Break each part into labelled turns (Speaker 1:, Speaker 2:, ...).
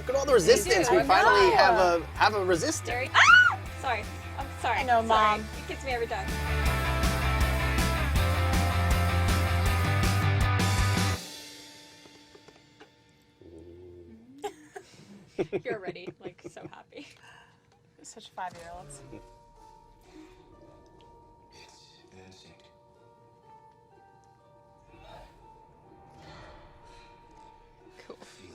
Speaker 1: Look at all the resistance. We finally have a resistor.
Speaker 2: Ah! Sorry. I'm sorry.
Speaker 3: I know, Mom.
Speaker 2: It gets me every time. You're already, like, so happy.
Speaker 3: Such 5-year-olds.
Speaker 4: It's an instinct.
Speaker 2: Cool.
Speaker 4: Feeling.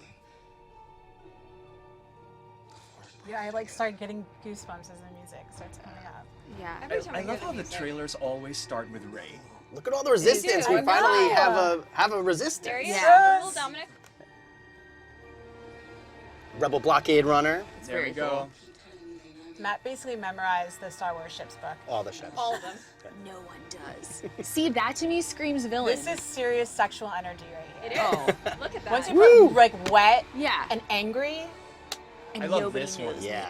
Speaker 3: Yeah, I like started getting goosebumps as the music starts coming up.
Speaker 2: Yeah. Every time
Speaker 5: I
Speaker 2: hear
Speaker 5: love how the
Speaker 2: music.
Speaker 5: trailers always start with Rey.
Speaker 1: Look at all the resistance.
Speaker 2: do.
Speaker 1: We
Speaker 2: I
Speaker 1: finally
Speaker 3: know.
Speaker 1: have a resistor.
Speaker 2: There he is.
Speaker 3: Yes.
Speaker 2: Little Dominic.
Speaker 1: Rebel blockade runner.
Speaker 5: There we go.
Speaker 3: Matt basically memorized the Star Wars ships book.
Speaker 1: All the ships.
Speaker 2: All of them.
Speaker 6: No one does. See, that to me screams villain.
Speaker 3: This is serious sexual energy right
Speaker 2: It
Speaker 3: here.
Speaker 2: is.
Speaker 6: Oh.
Speaker 2: Look at that.
Speaker 3: Once you put like wet
Speaker 6: Yeah.
Speaker 3: and angry,
Speaker 6: And
Speaker 5: I love
Speaker 6: nobody
Speaker 5: this one.
Speaker 6: knows.
Speaker 1: Yeah.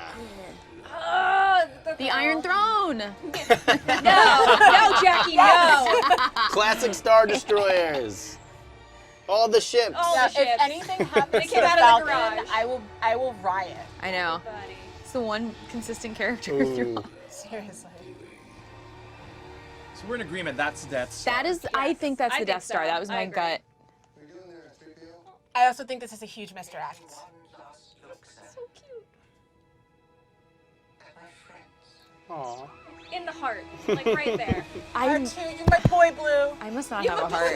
Speaker 2: Oh,
Speaker 6: The Iron Throne.
Speaker 2: No, Jackie, no.
Speaker 1: Classic Star Destroyers. All the ships.
Speaker 2: All
Speaker 3: now,
Speaker 2: the ships.
Speaker 3: if anything happens
Speaker 2: They
Speaker 3: to
Speaker 2: came
Speaker 3: the
Speaker 2: out of the
Speaker 3: Falcon,
Speaker 2: garage.
Speaker 3: I will riot.
Speaker 6: I know.
Speaker 2: Buddy.
Speaker 6: It's the one consistent character
Speaker 1: Ooh.
Speaker 6: throughout.
Speaker 3: Seriously.
Speaker 5: So we're in agreement. That's Death Star.
Speaker 6: That is, I think that's
Speaker 2: I
Speaker 6: the
Speaker 2: think
Speaker 6: Death Star.
Speaker 2: so.
Speaker 6: That was
Speaker 2: I
Speaker 6: my
Speaker 2: agree.
Speaker 6: gut.
Speaker 4: What are you doing there, 3PO?
Speaker 3: I also think this is a huge misdirect.
Speaker 2: So cute.
Speaker 4: My friends.
Speaker 1: Aw.
Speaker 2: In the heart. Like right there.
Speaker 3: R2, you're my boy blue.
Speaker 6: I must not have a heart.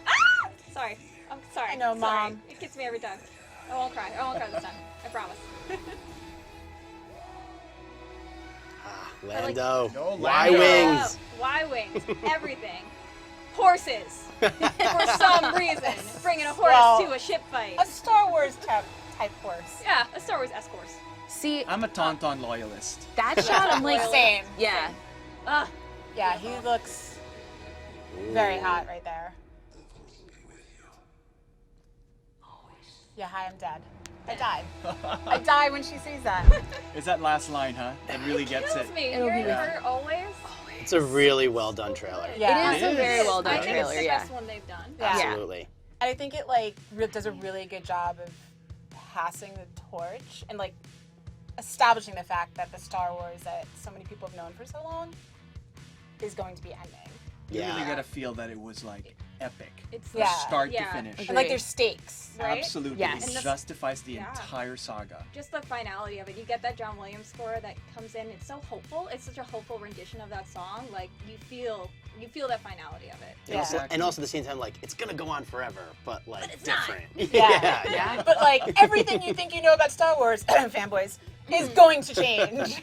Speaker 2: Ah! Sorry. I'm sorry.
Speaker 3: I know,
Speaker 2: Sorry.
Speaker 3: Mom.
Speaker 2: It gets me every time. I won't cry. I won't cry this time. I promise.
Speaker 1: Lando.
Speaker 5: No,
Speaker 1: Y
Speaker 5: Lando.
Speaker 1: wings.
Speaker 2: Y-wings. Everything. Horses. For some reason. Bringing a horse
Speaker 3: Well,
Speaker 2: to a ship fight.
Speaker 3: A Star Wars type horse.
Speaker 2: Yeah, a Star Wars S-Horse.
Speaker 6: See,
Speaker 5: I'm a Tauntaun loyalist.
Speaker 6: that shot, I'm like,
Speaker 3: Same.
Speaker 6: yeah.
Speaker 2: Ugh.
Speaker 3: Yeah, he looks very hot right there.
Speaker 4: The Force will be with you. Always.
Speaker 3: Yeah, hi, I'm dead. I died. I die when she sees that.
Speaker 5: It's that last line, huh? That really gets it.
Speaker 2: Kills me.
Speaker 6: It'll be
Speaker 2: Hearing
Speaker 6: there.
Speaker 2: her always.
Speaker 1: It's a really well done trailer.
Speaker 3: Yeah.
Speaker 6: It is a very well done
Speaker 2: I think
Speaker 6: trailer,
Speaker 2: it's the
Speaker 6: yeah.
Speaker 2: best one they've done.
Speaker 3: Yeah.
Speaker 1: Absolutely.
Speaker 3: And I think it like does a really good job of passing the torch and like establishing the fact that the Star Wars that so many people have known for so long is going to be ending.
Speaker 5: You really
Speaker 1: Yeah.
Speaker 5: gotta feel that it was like epic.
Speaker 2: It's
Speaker 3: Yeah.
Speaker 5: Start
Speaker 2: yeah.
Speaker 5: to finish.
Speaker 3: And like there's stakes.
Speaker 2: Right?
Speaker 5: Absolutely.
Speaker 6: Yes.
Speaker 5: It
Speaker 2: And the-
Speaker 5: justifies the
Speaker 2: yeah.
Speaker 5: entire saga.
Speaker 2: Just the finality of it. You get that John Williams score that comes in. It's so hopeful. It's such a hopeful rendition of that song. Like you feel that finality of it.
Speaker 1: And,
Speaker 3: Yeah.
Speaker 1: also, and also at the same time, like, it's gonna go on forever, but like
Speaker 2: But it's not.
Speaker 1: different.
Speaker 3: Yeah.
Speaker 1: yeah.
Speaker 3: But like everything you think you know about Star Wars, fanboys, is going to change.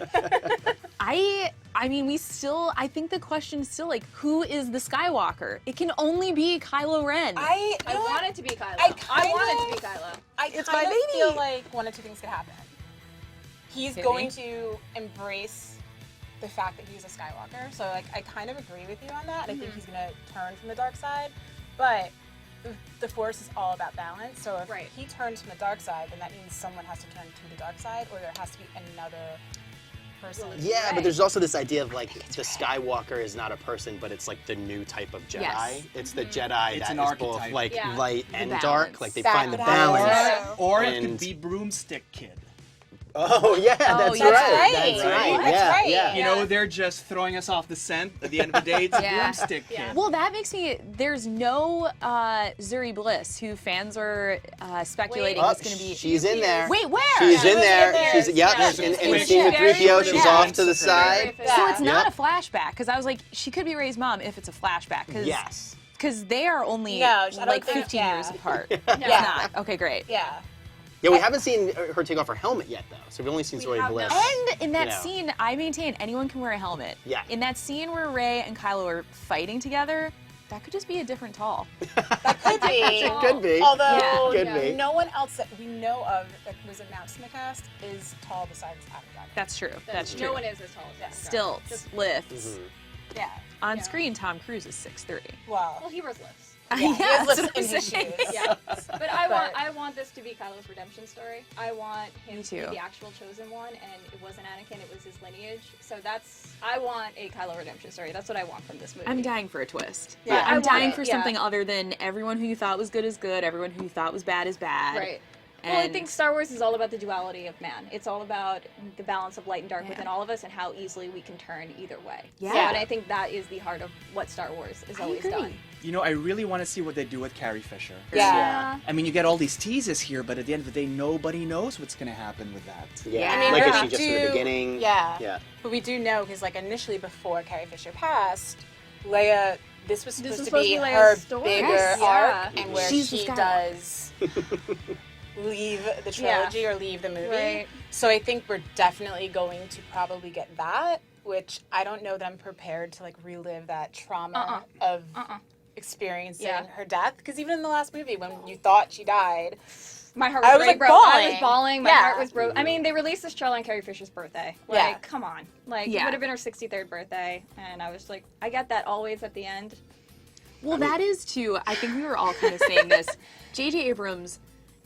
Speaker 6: I mean, I think the question is still like, who is the Skywalker? It can only be Kylo Ren.
Speaker 3: I
Speaker 2: Want it to be Kylo.
Speaker 3: I
Speaker 2: want it
Speaker 3: kinda-
Speaker 2: to be Kylo.
Speaker 3: I
Speaker 6: It's
Speaker 3: kind
Speaker 6: my
Speaker 3: of
Speaker 6: baby.
Speaker 3: feel like one of two things could happen. He's
Speaker 6: Could
Speaker 3: going
Speaker 6: be.
Speaker 3: to embrace the fact that he's a Skywalker. So like I kind of agree with you on that. I think he's going to turn from the dark side. But the Force is all about balance. So if
Speaker 2: Right.
Speaker 3: he turns from the dark side, then that means someone has to turn to the dark side, or there has to be another person.
Speaker 1: Yeah,
Speaker 2: Right.
Speaker 1: but there's also this idea of like the Skywalker is not a person, but it's like the new type of Jedi.
Speaker 6: Yes.
Speaker 1: It's the Jedi
Speaker 5: It's
Speaker 1: that
Speaker 5: an
Speaker 1: is
Speaker 5: archetype.
Speaker 1: both like
Speaker 2: Yeah.
Speaker 1: light and
Speaker 6: balance.
Speaker 1: dark. Like they
Speaker 3: That
Speaker 1: find the
Speaker 3: could happen.
Speaker 1: balance.
Speaker 3: Yeah.
Speaker 5: Or it could
Speaker 1: And-
Speaker 5: be Broomstick Kid.
Speaker 1: Oh yeah, that's
Speaker 6: yeah.
Speaker 1: right.
Speaker 3: That's right.
Speaker 1: That's right.
Speaker 3: That's
Speaker 1: yeah,
Speaker 3: right.
Speaker 1: yeah.
Speaker 5: You know, they're just throwing us off the scent. At the end of the day, it's
Speaker 6: Yeah.
Speaker 5: Broomstick Kid.
Speaker 2: Yeah.
Speaker 6: Well, that makes me. There's no Zuri Bliss, who fans are speculating
Speaker 1: Oh,
Speaker 6: is going to be.
Speaker 1: she's in there.
Speaker 6: Wait, where?
Speaker 1: She's
Speaker 3: Yeah.
Speaker 1: in there.
Speaker 3: She's
Speaker 1: She's
Speaker 3: in
Speaker 1: yep.
Speaker 3: there.
Speaker 1: In the
Speaker 5: She's
Speaker 1: scene with
Speaker 2: very
Speaker 1: 3PO, she's
Speaker 2: short.
Speaker 1: off to the
Speaker 5: Very
Speaker 1: side.
Speaker 2: very
Speaker 6: So it's
Speaker 1: Yeah.
Speaker 6: not a flashback, because I was like, she could be Rey's mom if it's a flashback.
Speaker 1: Yes.
Speaker 6: Because they are only
Speaker 3: No, I don't
Speaker 6: like
Speaker 3: think-
Speaker 6: 15
Speaker 3: yeah.
Speaker 6: years apart.
Speaker 3: Yeah.
Speaker 6: It's not. Okay, great.
Speaker 3: Yeah.
Speaker 1: Yeah, we haven't seen her take off her helmet yet, though. So we've only seen
Speaker 2: We
Speaker 1: Zoe
Speaker 2: have
Speaker 1: Bliss.
Speaker 2: not.
Speaker 6: And in that
Speaker 1: Yeah.
Speaker 6: scene, I maintain anyone can wear a helmet.
Speaker 1: Yeah.
Speaker 6: In that scene where Rey and Kylo are fighting together, that could just be a different tall.
Speaker 3: That could be.
Speaker 1: It could be.
Speaker 3: Although
Speaker 1: Could
Speaker 2: Yeah.
Speaker 1: be.
Speaker 3: no one else that we know of that was announced in the cast is tall besides Adam Driver.
Speaker 6: That's true. That's true.
Speaker 2: No one is as tall as that.
Speaker 6: Stilts,
Speaker 2: Just,
Speaker 6: lifts.
Speaker 1: Mhm.
Speaker 3: Yeah.
Speaker 6: On
Speaker 2: Yeah.
Speaker 6: screen, Tom Cruise is 6'3".
Speaker 3: Well,
Speaker 2: well, he wears lifts.
Speaker 3: yeah, he has
Speaker 6: that's
Speaker 3: lifts
Speaker 6: what
Speaker 3: in
Speaker 6: I'm
Speaker 3: his
Speaker 6: saying.
Speaker 3: shoes.
Speaker 2: Yeah, but I
Speaker 3: But-
Speaker 2: want this to be Kylo's redemption story. I want him
Speaker 6: Me
Speaker 2: to be
Speaker 6: too.
Speaker 2: the actual chosen one, and it wasn't Anakin; it was his lineage. So I want a Kylo redemption story. That's what I want from this movie.
Speaker 6: I'm dying for a twist.
Speaker 3: Yeah, I
Speaker 6: I'm
Speaker 3: want
Speaker 6: dying
Speaker 3: it,
Speaker 6: for
Speaker 2: yeah.
Speaker 6: something other than everyone who you thought was good is good, everyone who you thought was bad is bad.
Speaker 2: Right. Well, I think Star Wars is all about the duality of man. It's all about the balance of light and dark within all of us and how easily we can turn either way.
Speaker 6: Yeah.
Speaker 2: So, and I think that is the heart of what Star Wars is always done.
Speaker 5: You know, I really want to see what they do with Carrie Fisher.
Speaker 3: Yeah.
Speaker 5: I mean, you get all these teases here, but at the end of the day, nobody knows what's going to happen with that.
Speaker 1: Yeah.
Speaker 3: I mean,
Speaker 1: like, is
Speaker 3: we
Speaker 1: she just in the
Speaker 3: do-
Speaker 1: beginning?
Speaker 3: Yeah.
Speaker 1: Yeah.
Speaker 3: But we do know, because like initially before Carrie Fisher passed, Leia, this was supposed to be her
Speaker 2: Leia's story.
Speaker 3: bigger
Speaker 2: Yes.
Speaker 3: arc,
Speaker 2: Yeah.
Speaker 3: and where
Speaker 6: She's the
Speaker 3: she
Speaker 6: Skywalker.
Speaker 3: does leave the trilogy or leave the movie.
Speaker 2: Right.
Speaker 3: So I think we're definitely going to probably get that, which I don't know that I'm prepared to like relive that trauma of experiencing her death. Because even in the last movie, when you thought she died,
Speaker 2: My heart
Speaker 3: I
Speaker 2: was
Speaker 3: was,
Speaker 2: really
Speaker 3: like,
Speaker 2: broke. I
Speaker 3: bawling.
Speaker 2: was bawling. My
Speaker 3: Yeah.
Speaker 2: heart was broke. I mean, they released this trailer on Carrie Fisher's birthday. Like,
Speaker 3: Yeah.
Speaker 2: come on. Like,
Speaker 6: Yeah.
Speaker 2: it would have been her 63rd birthday. And I was like, I get that always at the end.
Speaker 6: Well, that is too. I think we were all kind of saying this. J.J. Abrams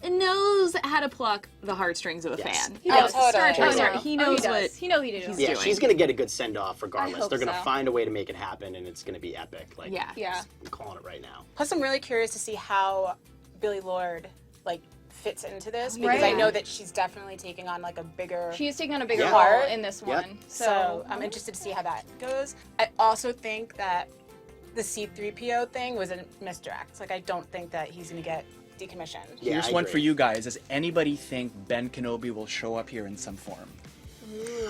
Speaker 6: knows how to pluck the heartstrings of a
Speaker 1: Yes.
Speaker 6: fan.
Speaker 2: He
Speaker 3: Oh,
Speaker 2: does.
Speaker 3: totally.
Speaker 6: Star Wars,
Speaker 2: Oh, no.
Speaker 6: he
Speaker 2: Oh,
Speaker 6: knows
Speaker 2: does.
Speaker 6: what
Speaker 2: He knows he
Speaker 6: he's
Speaker 2: does.
Speaker 1: Yeah,
Speaker 6: doing.
Speaker 1: she's gonna get a good send off regardless.
Speaker 2: hope
Speaker 1: They're gonna
Speaker 2: so.
Speaker 1: find a way to make it happen, and it's gonna be epic. Like,
Speaker 6: Yeah.
Speaker 2: Yeah.
Speaker 1: I'm calling it right now.
Speaker 3: plus I'm really curious to see how Billie Lourd like fits into this, because I
Speaker 2: Right.
Speaker 3: know that she's definitely taking on like a bigger
Speaker 2: She is taking on a bigger
Speaker 1: Yeah.
Speaker 2: role in this
Speaker 1: Yep.
Speaker 2: one.
Speaker 3: So I'm interested to see how that goes. I also think that the C-3PO thing was a misdirect. Like, I don't think that he's going to get decommissioned.
Speaker 1: Yeah,
Speaker 5: Here's
Speaker 1: I
Speaker 5: one
Speaker 1: agree.
Speaker 5: for you guys. Does anybody think Ben Kenobi will show up here in some form?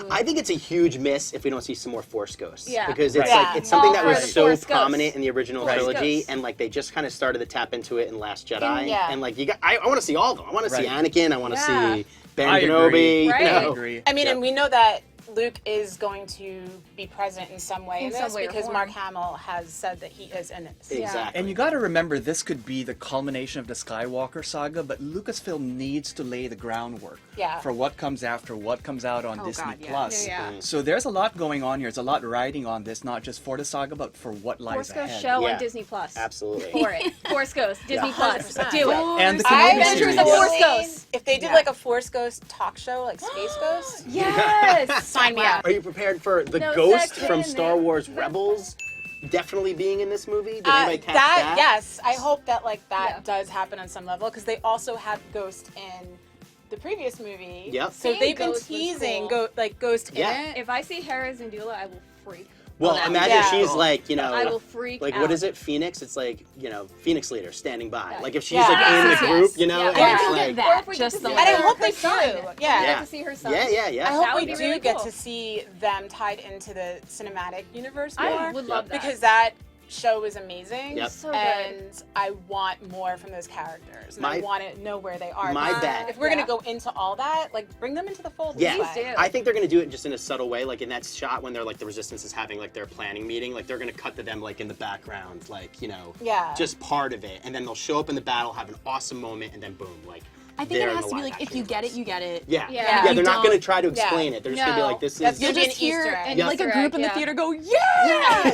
Speaker 1: I think it's a huge miss if we don't see some more Force Ghosts.
Speaker 2: Yeah.
Speaker 1: Because it's
Speaker 3: Right.
Speaker 1: like it's something
Speaker 2: All
Speaker 1: that
Speaker 2: for
Speaker 1: was
Speaker 2: the
Speaker 1: so
Speaker 2: Force
Speaker 1: prominent
Speaker 2: Ghosts.
Speaker 1: in the original
Speaker 2: Force
Speaker 1: trilogy,
Speaker 2: Ghosts.
Speaker 1: and like they just kind of started to tap into it in Last Jedi.
Speaker 3: Yeah.
Speaker 1: And like I want to see all of them. I want to see
Speaker 5: Right.
Speaker 1: Anakin. I want to
Speaker 2: Yeah.
Speaker 1: see Ben
Speaker 5: I
Speaker 1: Kenobi.
Speaker 5: agree.
Speaker 1: You
Speaker 2: Right.
Speaker 5: I
Speaker 1: know?
Speaker 5: agree.
Speaker 3: I mean,
Speaker 1: Yep.
Speaker 3: and we know that Luke is going to be present in some way in
Speaker 2: In some
Speaker 3: this,
Speaker 2: way or
Speaker 3: because
Speaker 2: form.
Speaker 3: Mark Hamill has said that he is in it.
Speaker 1: Exactly.
Speaker 5: And you got to remember, this could be the culmination of the Skywalker saga, but Lucasfilm needs to lay the groundwork
Speaker 3: Yeah.
Speaker 5: for what comes after, what comes out on
Speaker 6: Oh,
Speaker 5: Disney
Speaker 6: God, yeah.
Speaker 5: Plus.
Speaker 2: Yeah, yeah.
Speaker 5: So there's a lot going on here. There's a lot riding on this, not just for the saga, but for what lies
Speaker 2: Force Ghost
Speaker 5: ahead.
Speaker 2: show
Speaker 1: Yeah.
Speaker 2: on Disney Plus.
Speaker 1: Absolutely.
Speaker 2: For it. Force Ghost. Disney Plus.
Speaker 3: 100%.
Speaker 2: Do it.
Speaker 5: And the
Speaker 3: I
Speaker 5: Kenobi
Speaker 2: Adventures
Speaker 5: series.
Speaker 2: of Force Ghosts.
Speaker 3: If they did
Speaker 6: Yeah.
Speaker 3: like a Force Ghost talk show, like Space Ghost,
Speaker 2: Yes.
Speaker 3: sign me up.
Speaker 1: Are you prepared for the
Speaker 2: No
Speaker 1: ghost
Speaker 2: sex
Speaker 1: from
Speaker 2: in
Speaker 1: Star
Speaker 2: it.
Speaker 1: Wars Rebels definitely being in this movie? Did anybody catch
Speaker 3: that
Speaker 1: that?
Speaker 3: yes, I hope that like that
Speaker 2: Yeah.
Speaker 3: does happen on some level, because they also had Ghost in the previous movie.
Speaker 1: Yep.
Speaker 3: So
Speaker 2: Seeing
Speaker 3: they've been
Speaker 2: Ghost was
Speaker 3: teasing
Speaker 2: cool.
Speaker 3: Ghost
Speaker 1: Yeah.
Speaker 3: in it.
Speaker 2: If I see Hera Syndulla, I will freak.
Speaker 1: Well,
Speaker 6: that
Speaker 1: imagine
Speaker 3: yeah.
Speaker 1: she's like, you
Speaker 2: I will
Speaker 1: know,
Speaker 2: freak
Speaker 1: like
Speaker 2: out.
Speaker 1: what is it? Phoenix? It's like, you know, Phoenix leader standing by.
Speaker 2: Yeah.
Speaker 1: Like if she's
Speaker 3: Yeah.
Speaker 1: like in the
Speaker 2: Yes,
Speaker 1: group,
Speaker 2: yes.
Speaker 1: you know,
Speaker 2: Yeah.
Speaker 1: and
Speaker 2: Or
Speaker 1: it's
Speaker 2: we'll
Speaker 1: like,
Speaker 2: get Or if we get
Speaker 6: Just
Speaker 2: to
Speaker 6: the
Speaker 2: see
Speaker 6: one.
Speaker 3: And I
Speaker 2: her-
Speaker 3: hope
Speaker 2: her
Speaker 3: they
Speaker 2: son.
Speaker 3: do. Yeah.
Speaker 2: We
Speaker 1: Yeah.
Speaker 2: get to see her son.
Speaker 1: yeah.
Speaker 3: I
Speaker 2: That
Speaker 3: hope
Speaker 2: would
Speaker 3: we
Speaker 2: be
Speaker 3: do
Speaker 2: really
Speaker 3: get
Speaker 2: cool.
Speaker 3: to see them tied into the cinematic universe more.
Speaker 2: I would love that.
Speaker 3: Because that show is amazing.
Speaker 1: Yep.
Speaker 2: So good.
Speaker 3: And I want more from those characters. And I
Speaker 1: My-
Speaker 3: want to know where they are.
Speaker 1: my
Speaker 3: Because
Speaker 1: bet-
Speaker 3: If we're
Speaker 2: Yeah.
Speaker 3: going to go into all that, like bring them into the fold.
Speaker 1: Yeah,
Speaker 3: this way.
Speaker 2: do.
Speaker 1: I think they're gonna do it just in a subtle way, like in that shot when they're like the Resistance is having like their planning meeting, like they're gonna cut to them like in the background, like, you know,
Speaker 3: Yeah.
Speaker 1: just part of it, and then they'll show up in the battle, have an awesome moment, and then boom, like.
Speaker 6: I think
Speaker 1: they're
Speaker 6: it
Speaker 1: in
Speaker 6: has
Speaker 1: the
Speaker 6: to be
Speaker 1: live
Speaker 6: like, if
Speaker 1: action
Speaker 6: you get it,
Speaker 1: universe.
Speaker 6: you get it.
Speaker 1: Yeah,
Speaker 2: Yeah.
Speaker 1: yeah,
Speaker 6: You
Speaker 1: they're not gonna
Speaker 6: don't-
Speaker 1: try to
Speaker 3: yeah.
Speaker 1: explain it. They're just gonna be
Speaker 2: No.
Speaker 1: like, this
Speaker 3: That's
Speaker 1: is.
Speaker 6: You'll
Speaker 3: Maybe an
Speaker 6: just hear
Speaker 3: Easter egg.
Speaker 6: and
Speaker 1: Yeah.
Speaker 6: like a
Speaker 2: Easter
Speaker 6: group
Speaker 2: egg,
Speaker 6: in the
Speaker 2: yeah.
Speaker 6: theater go, yeah!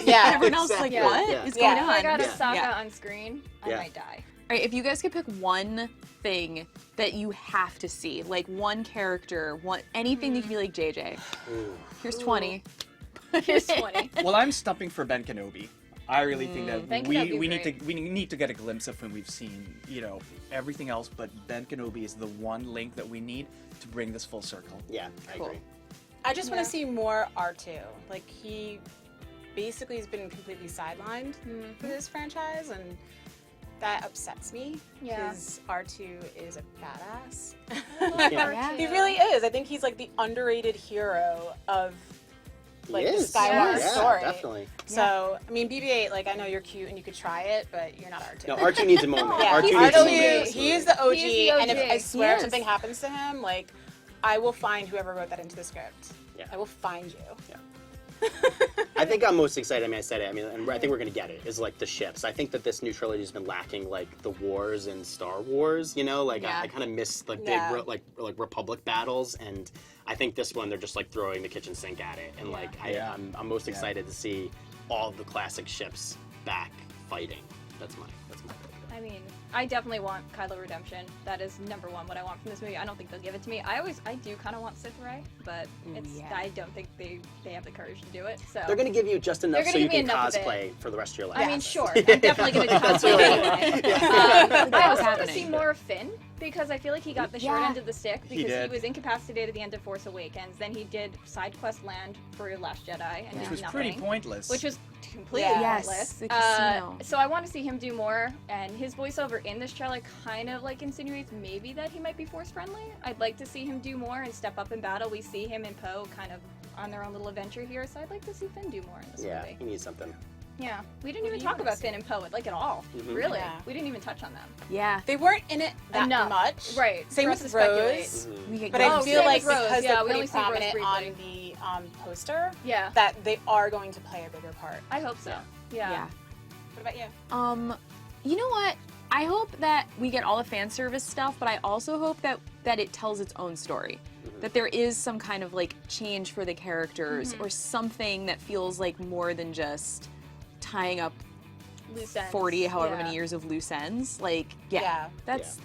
Speaker 3: Yeah.
Speaker 6: And everyone else is like,
Speaker 1: Exactly.
Speaker 6: what
Speaker 1: Yeah.
Speaker 6: is
Speaker 3: Yeah.
Speaker 6: going
Speaker 2: If
Speaker 6: on?
Speaker 2: I got
Speaker 1: Yeah.
Speaker 2: Ahsoka
Speaker 6: Yeah.
Speaker 2: on screen, I
Speaker 1: Yeah.
Speaker 2: might die.
Speaker 6: All right, if you guys could pick one thing that you have to see, like one character, anything that you can be like, JJ, here's 20.
Speaker 2: Here's 20.
Speaker 5: Well, I'm stumping for Ben Kenobi. I really think that
Speaker 2: Ben
Speaker 5: we,
Speaker 2: Kenobi would
Speaker 5: we
Speaker 2: be
Speaker 5: need to
Speaker 2: great.
Speaker 5: we need to get a glimpse of him. We've seen, you know, everything else, but Ben Kenobi is the one link that we need to bring this full circle.
Speaker 1: Yeah, I
Speaker 6: Cool.
Speaker 1: agree.
Speaker 3: I just want
Speaker 2: Yeah.
Speaker 3: to see more R2. Like, he basically has been completely sidelined for this franchise, and that upsets me.
Speaker 2: Yeah.
Speaker 3: Because R2 is a badass.
Speaker 1: Yeah.
Speaker 3: He really is. I think he's like the underrated hero of like
Speaker 1: He
Speaker 3: the
Speaker 1: is.
Speaker 3: Skywalker
Speaker 1: yeah,
Speaker 3: story.
Speaker 1: definitely.
Speaker 3: So, I mean, BB-8, like, I know you're cute and you could try it, but you're not R2.
Speaker 1: No, R2 needs a moment.
Speaker 3: Yeah,
Speaker 1: R2
Speaker 3: he's
Speaker 1: needs a moment.
Speaker 3: R2.
Speaker 1: absolutely.
Speaker 3: He is the OG,
Speaker 2: He's the
Speaker 3: and if
Speaker 2: OG.
Speaker 3: I swear
Speaker 6: He
Speaker 3: if
Speaker 6: is.
Speaker 3: something happens to him, like, I will find whoever wrote that into the script.
Speaker 1: Yeah.
Speaker 3: I will find you.
Speaker 1: I think I'm most excited. I mean, I said it. I mean, and I think we're gonna get it. Is like the ships. I think that this new trilogy has been lacking like the wars in Star Wars. You know, like
Speaker 6: Yeah.
Speaker 1: I kind of miss like
Speaker 3: Yeah.
Speaker 1: big like Republic battles, and I think this one they're just like throwing the kitchen sink at it, and like
Speaker 5: Yeah.
Speaker 1: I'm most
Speaker 5: Yeah.
Speaker 1: excited to see all the classic ships back fighting. That's my pick.
Speaker 2: I mean, I definitely want Kylo redemption. That is number one. What I want from this movie. I don't think they'll give it to me. I do kind of want Sith Rey, but I don't think they have the courage to do it. So
Speaker 1: They're gonna give you just enough
Speaker 2: They're
Speaker 1: so
Speaker 2: gonna
Speaker 1: you
Speaker 2: give me
Speaker 1: can
Speaker 2: enough of
Speaker 1: cosplay for the rest of your life.
Speaker 2: I mean, sure. I'm definitely going to
Speaker 1: That's
Speaker 2: cosplay
Speaker 1: right.
Speaker 2: anyway. I also want to
Speaker 6: happening.
Speaker 2: see more of Finn because I feel like he got the short
Speaker 6: Yeah.
Speaker 2: end of the stick
Speaker 5: He
Speaker 2: because he
Speaker 5: did.
Speaker 2: was incapacitated at the end of Force Awakens. Then he did side quest land for Last Jedi and
Speaker 5: Which
Speaker 2: did
Speaker 5: was
Speaker 2: nothing,
Speaker 5: pretty pointless.
Speaker 2: which was completely
Speaker 6: Yes,
Speaker 2: pointless.
Speaker 6: the casino.
Speaker 2: So I want to see him do more, and his voiceover in this trailer kind of like insinuates maybe that he might be Force friendly. I'd like to see him do more and step up in battle. We see him and Poe kind of on their own little adventure here, so I'd like to see Finn do more in this
Speaker 1: Yeah,
Speaker 2: movie.
Speaker 1: he needs something.
Speaker 2: Yeah, we didn't
Speaker 3: What
Speaker 2: even
Speaker 3: do you
Speaker 2: talk
Speaker 3: wanna
Speaker 2: about
Speaker 3: see?
Speaker 2: Finn and Poe like at all.
Speaker 1: Mhm.
Speaker 2: Really,
Speaker 3: Yeah.
Speaker 2: we didn't even touch on them.
Speaker 6: Yeah.
Speaker 3: They weren't in it that
Speaker 2: Enough.
Speaker 3: much.
Speaker 2: Right.
Speaker 3: Same
Speaker 2: for
Speaker 3: with
Speaker 2: us to speculate.
Speaker 3: Rose.
Speaker 1: Mhm.
Speaker 6: We get
Speaker 3: But
Speaker 2: Oh,
Speaker 3: I feel
Speaker 2: same
Speaker 3: like
Speaker 2: with Rose.
Speaker 3: because
Speaker 2: Yeah,
Speaker 3: they're
Speaker 2: we
Speaker 3: pretty
Speaker 2: only see Rose
Speaker 3: prominent on
Speaker 2: briefly.
Speaker 3: the poster,
Speaker 2: Yeah,
Speaker 3: that they are going to play a bigger part.
Speaker 2: I hope so. Yeah.
Speaker 6: Yeah.
Speaker 3: What about you?
Speaker 6: You know what? I hope that we get all the fan service stuff, but I also hope that it tells its own story. That there is some kind of like change for the characters or something that feels like more than just tying up
Speaker 2: Loose ends.
Speaker 6: 40 however
Speaker 2: Yeah.
Speaker 6: many years of loose ends. Like,
Speaker 3: Yeah.
Speaker 6: that's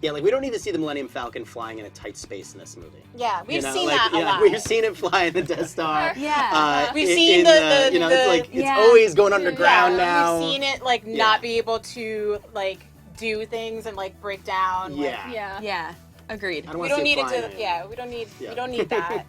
Speaker 1: Yeah, like we don't need to see the Millennium Falcon flying in a tight space in this movie.
Speaker 3: Yeah, we've
Speaker 1: You know,
Speaker 3: seen
Speaker 1: like,
Speaker 3: that a
Speaker 1: yeah,
Speaker 3: lot.
Speaker 1: We've seen it fly in the Death Star.
Speaker 6: Yeah.
Speaker 3: We've
Speaker 1: in-
Speaker 3: seen
Speaker 1: in
Speaker 3: the-
Speaker 1: you know,
Speaker 3: the-
Speaker 1: it's like it's
Speaker 6: Yeah.
Speaker 1: always going underground
Speaker 3: Yeah,
Speaker 1: now.
Speaker 3: We've seen it like
Speaker 1: Yeah.
Speaker 3: not be able to like do things and like break down. like-
Speaker 1: Yeah.
Speaker 2: Yeah.
Speaker 6: yeah. Agreed.
Speaker 1: I don't
Speaker 3: we
Speaker 1: wanna
Speaker 3: don't
Speaker 1: see
Speaker 3: need
Speaker 1: it
Speaker 3: it
Speaker 1: flying
Speaker 3: to.
Speaker 1: in.
Speaker 3: Yeah, we don't need.
Speaker 1: Yeah.
Speaker 3: We don't need that.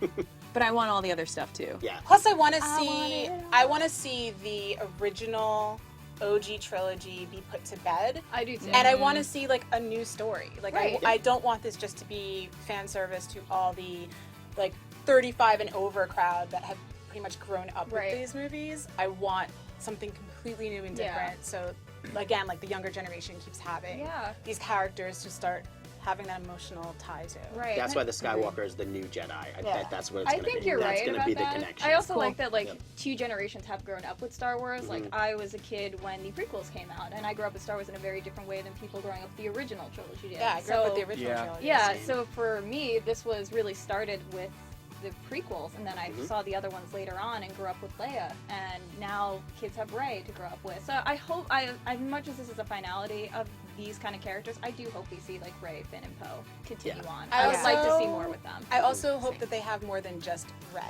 Speaker 6: But I want all the other stuff too.
Speaker 1: Yeah.
Speaker 3: Plus, I want to
Speaker 2: I
Speaker 3: see.
Speaker 2: want it all.
Speaker 3: I want to see the original OG trilogy be put to bed.
Speaker 2: I do too.
Speaker 3: And I want to see like a new story. Like
Speaker 2: Right.
Speaker 3: I don't want this just to be fan service to all the like 35 and over crowd that have pretty much grown up
Speaker 2: Right.
Speaker 3: with these movies. I want something completely new and
Speaker 2: Yeah.
Speaker 3: different. So again, like the younger generation keeps having
Speaker 2: Yeah.
Speaker 3: these characters to start having that emotional tie to.
Speaker 2: Right.
Speaker 1: That's why the Skywalker is the new Jedi.
Speaker 3: Yeah.
Speaker 1: That's what it's
Speaker 2: I
Speaker 1: going to
Speaker 2: think
Speaker 1: be.
Speaker 2: you're
Speaker 1: That's
Speaker 2: right
Speaker 1: gonna
Speaker 2: about
Speaker 1: be the
Speaker 2: that.
Speaker 1: connection.
Speaker 2: I also
Speaker 6: Cool.
Speaker 2: like that like
Speaker 1: Yep.
Speaker 2: 2 generations have grown up with Star Wars. Like
Speaker 1: Mhm.
Speaker 2: I was a kid when the prequels came out, and I grew up with Star Wars in a very different way than people growing up with the original trilogy did.
Speaker 3: Yeah, I grew up with the
Speaker 2: So-
Speaker 3: original
Speaker 5: Yeah.
Speaker 3: trilogy.
Speaker 2: Yeah,
Speaker 1: Same.
Speaker 2: so for me, this was really started with the prequels, and then I
Speaker 1: Mhm.
Speaker 2: saw the other ones later on and grew up with Leia, and now kids have Rey to grow up with. So I hope, as much as this is a finality of these kind of characters, I do hope we see like Rey, Finn, and Poe continue
Speaker 1: Yeah.
Speaker 2: on.
Speaker 3: I
Speaker 2: I would like to see
Speaker 3: also-
Speaker 2: more with them.
Speaker 3: I also hope that they have more than just Rey.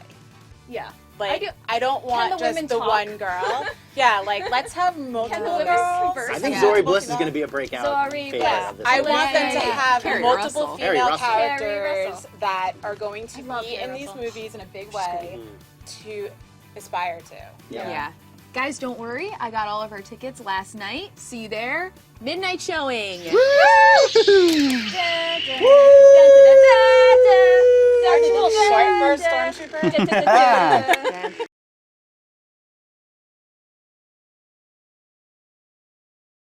Speaker 2: Yeah.
Speaker 3: Like,
Speaker 2: do-
Speaker 3: I don't want
Speaker 2: the
Speaker 3: just
Speaker 2: women
Speaker 3: the
Speaker 2: talk?
Speaker 3: one girl. Yeah, like, let's have multiple
Speaker 2: women
Speaker 3: girls.
Speaker 2: converse?
Speaker 1: I think
Speaker 6: Yeah.
Speaker 1: Zori Bliss is going to be a breakout
Speaker 2: Zori
Speaker 1: favorite
Speaker 2: Bliss.
Speaker 1: of this
Speaker 3: I
Speaker 1: movie.
Speaker 3: want them to
Speaker 6: Yeah.
Speaker 3: have
Speaker 6: Carrie
Speaker 3: multiple
Speaker 6: Russell.
Speaker 1: Carrie
Speaker 3: female
Speaker 1: Russell.
Speaker 2: Carrie
Speaker 3: characters
Speaker 2: Russell.
Speaker 3: that are going to
Speaker 2: I love
Speaker 3: be in
Speaker 2: Carrie
Speaker 3: these
Speaker 2: Russell.
Speaker 3: movies in a big way to aspire to.
Speaker 1: Yeah.
Speaker 6: Yeah. Guys, don't worry. I got all of our tickets last night. See you there. Midnight showing.
Speaker 2: Dun, dun, dun, dun, dun, dun, dun,
Speaker 3: Aren't you a little
Speaker 2: dun,
Speaker 3: short for a
Speaker 2: dun,
Speaker 3: stormtrooper?
Speaker 2: dun, dun, dun, dun.